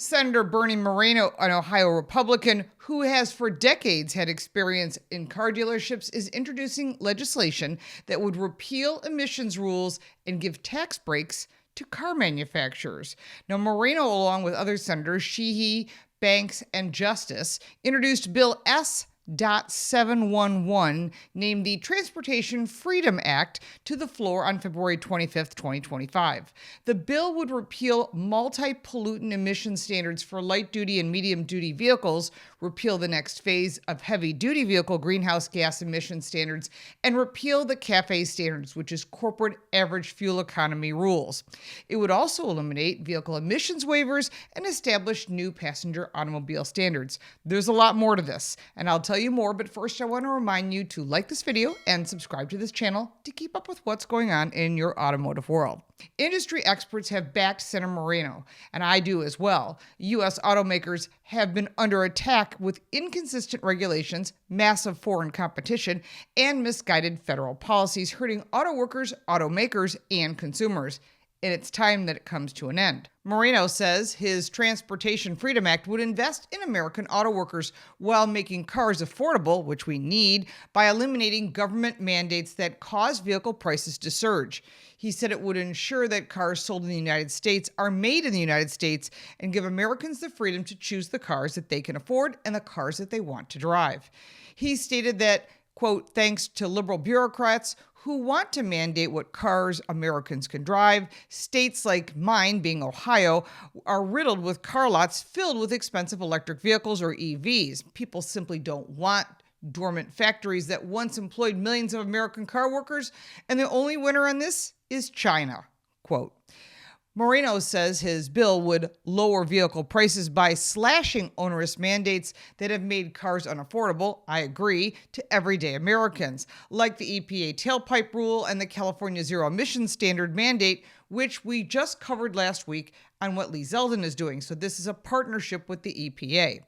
Senator Bernie Moreno, an Ohio Republican who has for decades had experience in car dealerships, is introducing legislation that would repeal emissions rules and give tax breaks to car manufacturers. Now, Moreno, along with other senators, Sheehy, Banks, and Justice, introduced Bill S.711, named the Transportation Freedom Act, to the floor on February 25, 2025. The bill would repeal multi-pollutant emission standards for light-duty and medium-duty vehicles, repeal the next phase of heavy-duty vehicle greenhouse gas emission standards, and repeal the CAFE standards, which is corporate average fuel economy rules. It would also eliminate vehicle emissions waivers and establish new passenger automobile standards. There's a lot more to this, and I'll tell you more, but first I want to remind you to like this video and subscribe to this channel to keep up with what's going on in your automotive world. Industry experts have backed Senator Moreno, and I do as well. U.S. automakers have been under attack with inconsistent regulations, massive foreign competition, and misguided federal policies hurting auto workers, automakers, and consumers. And it's time that it comes to an end. Moreno says his Transportation Freedom Act would invest in American auto workers while making cars affordable, which we need, by eliminating government mandates that cause vehicle prices to surge. He said it would ensure that cars sold in the United States are made in the United States and give Americans the freedom to choose the cars that they can afford and the cars that they want to drive. He stated that, quote, thanks to liberal bureaucrats who want to mandate what cars Americans can drive, states like mine, being Ohio, are riddled with car lots filled with expensive electric vehicles or EVs. People simply don't want dormant factories that once employed millions of American car workers, and the only winner on this is China, quote. Moreno says his bill would lower vehicle prices by slashing onerous mandates that have made cars unaffordable, I agree, to everyday Americans, like the EPA tailpipe rule and the California Zero Emissions Standard mandate, which we just covered last week on what Lee Zeldin is doing. So this is a partnership with the EPA.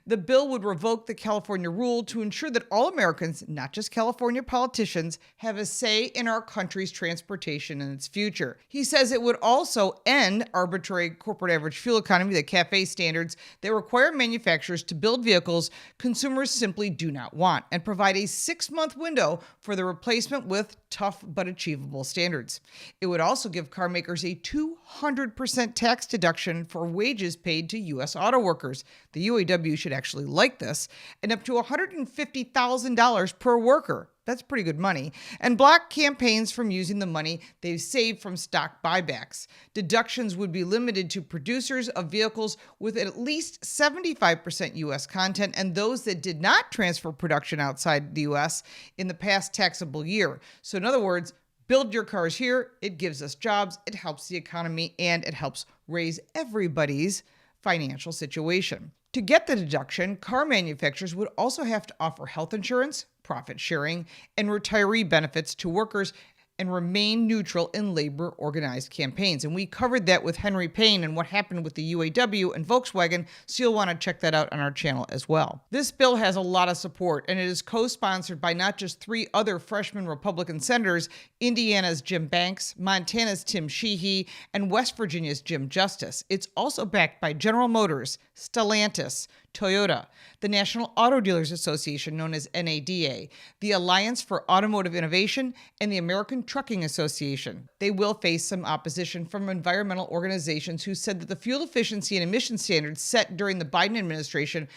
The bill would revoke the California rule to ensure that all Americans, not just California politicians, have a say in our country's transportation and its future. He says it would also end arbitrary corporate average fuel economy, the CAFE standards, that require manufacturers to build vehicles consumers simply do not want, and provide a 6-month window for the replacement with tough but achievable standards. It would also give car makers a 200% tax deduction for wages paid to U.S. auto workers. The UAW should actually like this, and up to $150,000 per worker. That's pretty good money. And block campaigns from using the money they've saved from stock buybacks. Deductions would be limited to producers of vehicles with at least 75% U.S. content and those that did not transfer production outside the U.S. in the past taxable year. So in other words, build your cars here, it gives us jobs, it helps the economy, and it helps raise everybody's financial situation. To get the deduction, car manufacturers would also have to offer health insurance, profit sharing, and retiree benefits to workers and remain neutral in labor organized campaigns. And we covered that with Henry Payne and what happened with the UAW and Volkswagen, so you'll want to check that out on our channel as well. This bill has a lot of support, and it is co-sponsored by not just 3 other freshman Republican senators, Indiana's Jim Banks, Montana's Tim Sheehy, and West Virginia's Jim Justice. It's also backed by General Motors, Stellantis, Toyota, the National Auto Dealers Association, known as NADA, the Alliance for Automotive Innovation, and the American Trucking Association. They will face some opposition from environmental organizations who said that the fuel efficiency and emission standards set during the Biden administration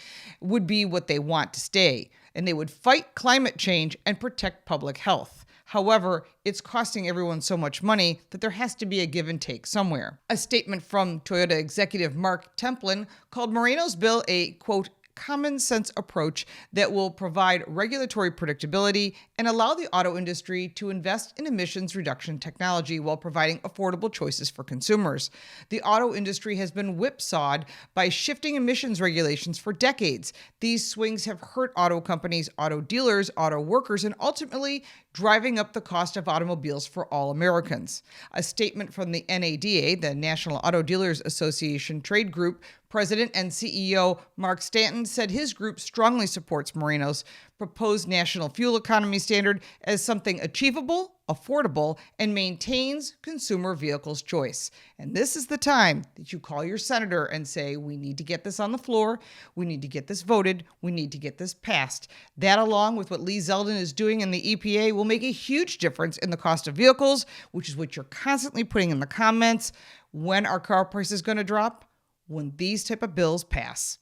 would be what they want to stay, and they would fight climate change and protect public health. However, it's costing everyone so much money that there has to be a give and take somewhere. A statement from Toyota executive Mark Templin called Moreno's bill a, quote, common sense approach that will provide regulatory predictability and allow the auto industry to invest in emissions reduction technology while providing affordable choices for consumers. The auto industry has been whipsawed by shifting emissions regulations for decades. These swings have hurt auto companies, auto dealers, auto workers, and ultimately driving up the cost of automobiles for all Americans. A statement from the NADA, the National Auto Dealers Association trade group, President and CEO Mark Stanton said his group strongly supports Moreno's proposed national fuel economy standard as something achievable, affordable, and maintains consumer vehicles' choice. And this is the time that you call your senator and say, we need to get this on the floor, we need to get this voted, we need to get this passed. That, along with what Lee Zeldin is doing in the EPA, will make a huge difference in the cost of vehicles, which is what you're constantly putting in the comments. When are car prices going to drop? When these type of bills pass.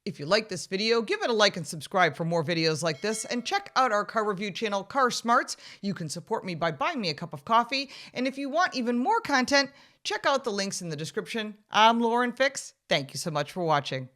If you like this video, give it a like and subscribe for more videos like this, and check out our car review channel, Car Smarts. You can support me by buying me a cup of coffee, and if you want even more content, check out the links in the description. I'm Lauren Fix. Thank you so much for watching.